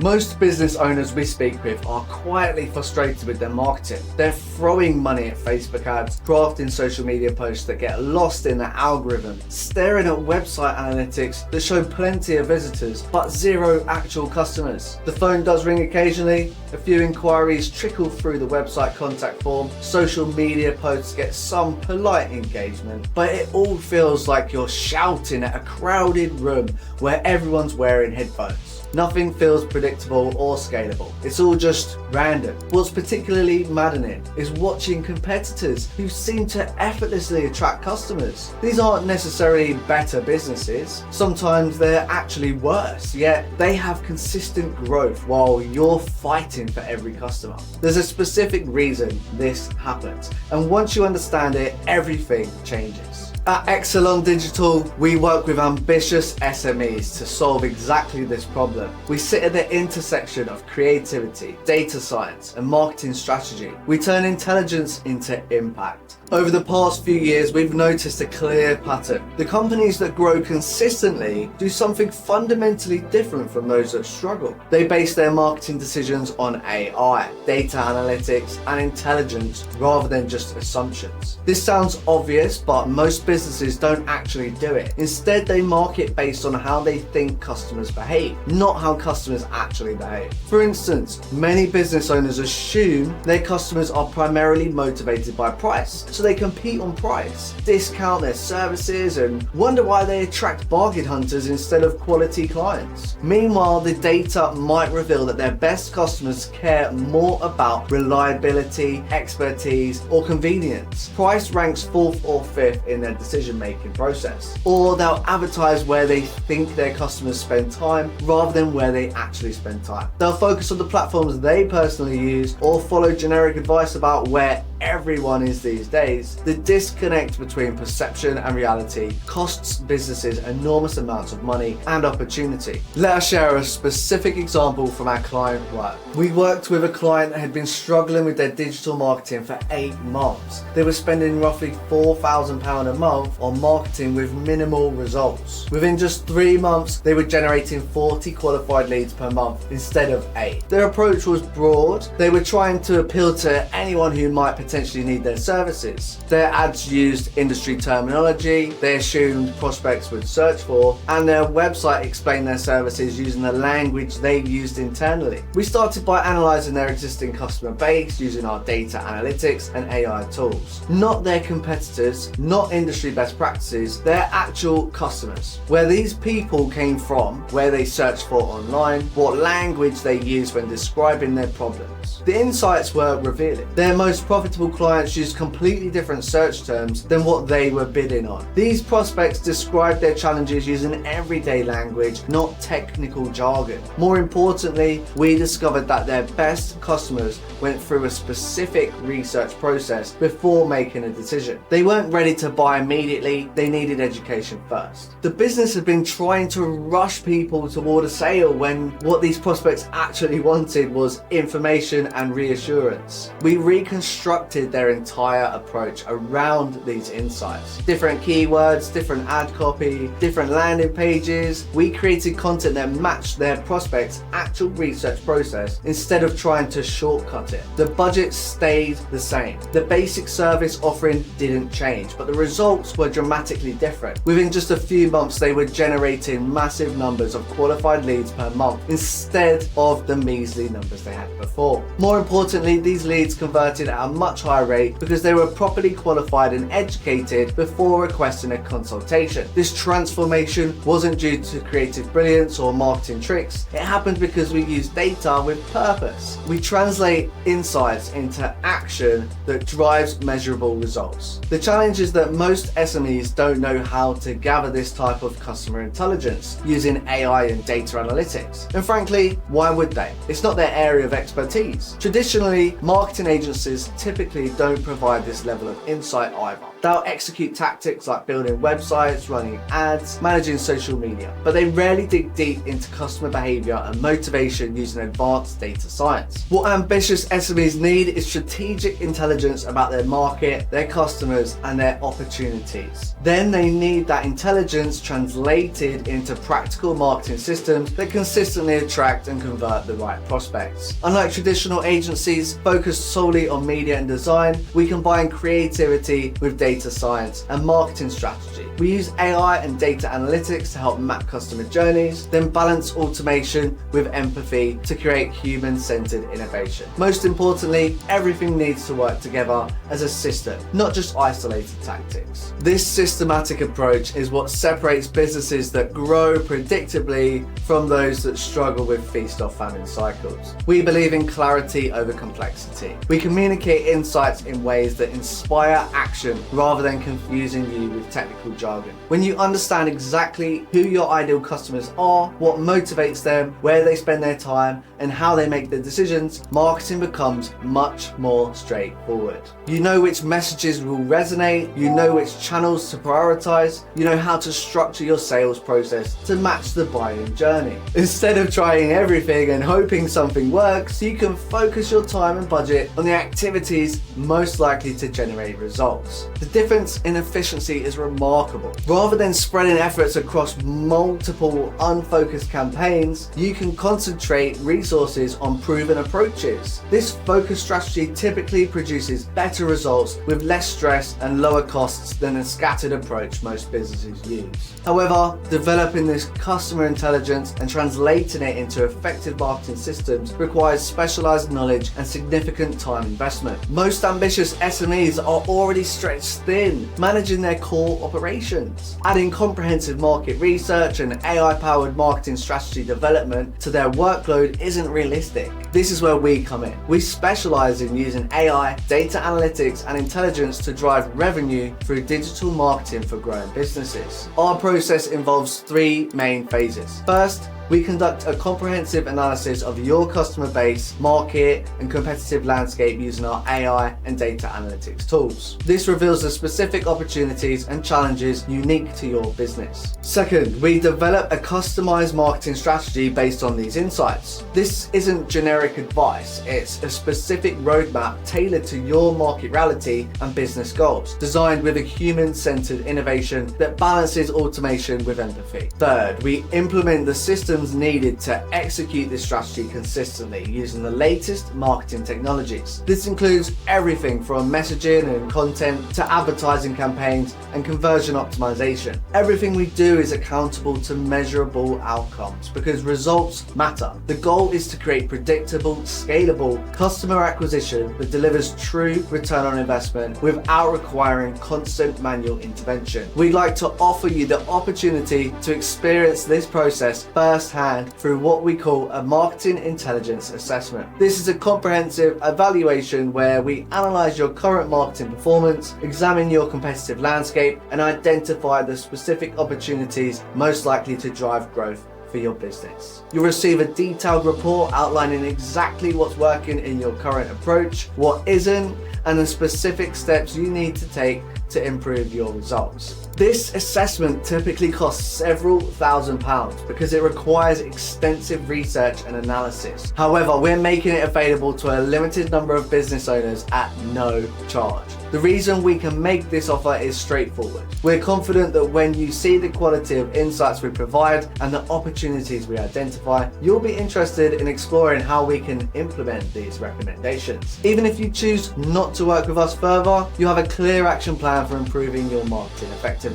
Most business owners we speak with are quietly frustrated with their marketing. They're throwing money at Facebook ads, crafting social media posts that get lost in the algorithm, staring at website analytics that show plenty of visitors but zero actual customers. The phone does ring occasionally, a few inquiries trickle through the website contact form, social media posts get some polite engagement, but it all feels like you're shouting at a crowded room where everyone's wearing headphones. Nothing feels predictable or scalable. It's all just random. What's particularly maddening is watching competitors who seem to effortlessly attract customers. These aren't necessarily better businesses. Sometimes they're actually worse, yet they have consistent growth while you're fighting for every customer. There's a specific reason this happens, and once you understand it, everything changes. At Excellon Digital, we work with ambitious SMEs to solve exactly this problem. We sit at the intersection of creativity, data science, and marketing strategy. We turn intelligence into impact. Over the past few years, we've noticed a clear pattern. The companies that grow consistently do something fundamentally different from those that struggle. They base their marketing decisions on AI, data analytics, and intelligence rather than just assumptions. This sounds obvious, but most businesses don't actually do it. Instead, they market based on how they think customers behave, not how customers actually behave. For instance, many business owners assume their customers are primarily motivated by price, so they compete on price, discount their services, and wonder why they attract bargain hunters instead of quality clients. Meanwhile, the data might reveal that their best customers care more about reliability, expertise, or convenience. Price ranks 4th or 5th in their decision-making process. Or they'll advertise where they think their customers spend time rather than where they actually spend time. They'll focus on the platforms they personally use or follow generic advice about where everyone is these days. The disconnect between perception and reality costs businesses enormous amounts of money and opportunity. Let us share a specific example from our client work. We worked with a client that had been struggling with their digital marketing for 8 months. They were spending roughly £4,000 a month on marketing with minimal results. Within just 3 months, they were generating 40 qualified leads per month instead of 8. Their approach was broad. They were trying to appeal to anyone who might potentially need their services. Their ads used industry terminology they assumed prospects would search for, and their website explained their services using the language they used internally. We started by analysing their existing customer base using our data analytics and AI tools. Not their competitors, not industry best practices, their actual customers. Where these people came from, where they searched for online, what language they used when describing their problems. The insights were revealing. Their most profitable clients used completely different search terms than what they were bidding on. These prospects described their challenges using everyday language, not technical jargon. More importantly, we discovered that their best customers went through a specific research process before making a decision. They weren't ready to buy immediately, they needed education first. The business had been trying to rush people toward a sale when what these prospects actually wanted was information and reassurance. We reconstructed their entire approach around these insights. Different keywords, different ad copy, different landing pages. We created content that matched their prospects' actual research process instead of trying to shortcut it. The budget stayed the same. The basic service offering didn't change, but the results were dramatically different. Within just a few months, they were generating massive numbers of qualified leads per month instead of the measly numbers they had before. More importantly, these leads converted at a much higher rate because they were properly qualified and educated before requesting a consultation. This transformation wasn't due to creative brilliance or marketing tricks. It happened because we use data with purpose. We translate insights into action that drives measurable results. The challenge is that most SMEs don't know how to gather this type of customer intelligence using AI and data analytics. And frankly, why would they? It's not their area of expertise. Traditionally, marketing agencies typically don't provide this level of insight either. They'll execute tactics like building websites, running ads, managing social media, but they rarely dig deep into customer behavior and motivation using advanced data science. What ambitious SMEs need is strategic intelligence about their market, their customers, and their opportunities. Then they need that intelligence translated into practical marketing systems that consistently attract and convert the right prospects. Unlike traditional agencies focused solely on media and design, we combine creativity with data science and marketing strategy. We use AI and data analytics to help map customer journeys, then balance automation with empathy to create human-centered innovation. Most importantly, everything needs to work together as a system, not just isolated tactics. This systematic approach is what separates businesses that grow predictably from those that struggle with feast or famine cycles. We believe in clarity over complexity. We communicate insights in ways that inspire action rather than confusing you with technical jargon. When you understand exactly who your ideal customers are, what motivates them, where they spend their time, and how they make their decisions, marketing becomes much more straightforward. You know which messages will resonate, you know which channels to prioritize, you know how to structure your sales process to match the buying journey. Instead of trying everything and hoping something works, you can focus your time and budget on the activities most likely to generate results. The difference in efficiency is remarkable. Rather than spreading efforts across multiple unfocused campaigns, you can concentrate resources on proven approaches. This focused strategy typically produces better results with less stress and lower costs than a scattered approach most businesses use. However, developing this customer intelligence and translating it into effective marketing systems requires specialized knowledge and significant time investment. Most ambitious SMEs are already stretched thin, managing their core operations. Adding comprehensive market research and AI-powered marketing strategy development to their workload isn't realistic. This is where we come in. We specialize in using AI, data analytics, and intelligence to drive revenue through digital marketing for growing businesses. Our process involves three main phases. First, we conduct a comprehensive analysis of your customer base, market, and competitive landscape using our AI and data analytics tools. This reveals the specific opportunities and challenges unique to your business. Second, we develop a customized marketing strategy based on these insights. This isn't generic advice, it's a specific roadmap tailored to your market reality and business goals, designed with a human-centered innovation that balances automation with empathy. Third, we implement the systems needed to execute this strategy consistently using the latest marketing technologies. This includes everything from messaging and content to advertising campaigns and conversion optimization. Everything we do is accountable to measurable outcomes because results matter. The goal is to create predictable, scalable customer acquisition that delivers true return on investment without requiring constant manual intervention. We'd like to offer you the opportunity to experience this process firsthand through what we call a marketing intelligence assessment. This is a comprehensive evaluation where we analyze your current marketing performance, examine your competitive landscape, and identify the specific opportunities most likely to drive growth for your business. You'll receive a detailed report outlining exactly what's working in your current approach, what isn't, and the specific steps you need to take to improve your results. This assessment typically costs several £1,000s because it requires extensive research and analysis. However, we're making it available to a limited number of business owners at no charge. The reason we can make this offer is straightforward. We're confident that when you see the quality of insights we provide and the opportunities we identify, you'll be interested in exploring how we can implement these recommendations. Even if you choose not to work with us further, you have a clear action plan for improving your marketing effectiveness.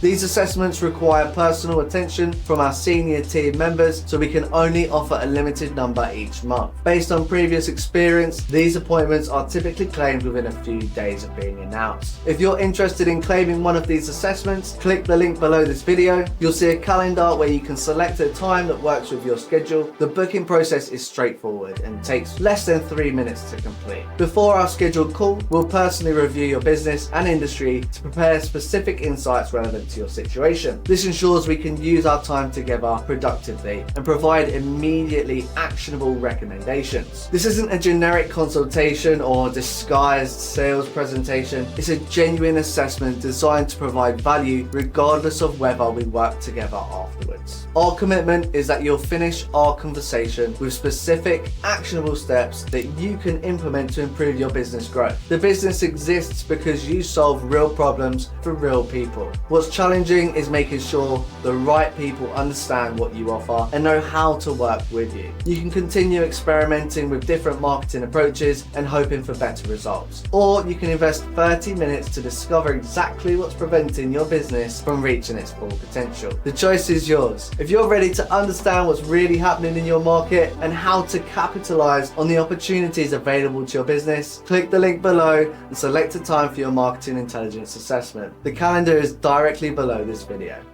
These assessments require personal attention from our senior team members, so we can only offer a limited number each month. Based on previous experience, these appointments are typically claimed within a few days of being announced. If you're interested in claiming one of these assessments, click the link below this video. You'll see a calendar where you can select a time that works with your schedule. The booking process is straightforward and takes less than 3 minutes to complete. Before our scheduled call, we'll personally review your business and industry to prepare specific insights insights relevant to your situation. This ensures we can use our time together productively and provide immediately actionable recommendations. This isn't a generic consultation or disguised sales presentation. It's a genuine assessment designed to provide value regardless of whether we work together afterwards. Our commitment is that you'll finish our conversation with specific, actionable steps that you can implement to improve your business growth. The business exists because you solve real problems for real people. What's challenging is making sure the right people understand what you offer and know how to work with you. You can continue experimenting with different marketing approaches and hoping for better results. Or you can invest 30 minutes to discover exactly what's preventing your business from reaching its full potential. The choice is yours. If you're ready to understand what's really happening in your market and how to capitalize on the opportunities available to your business, click the link below and select a time for your marketing intelligence assessment. The calendar is directly below this video.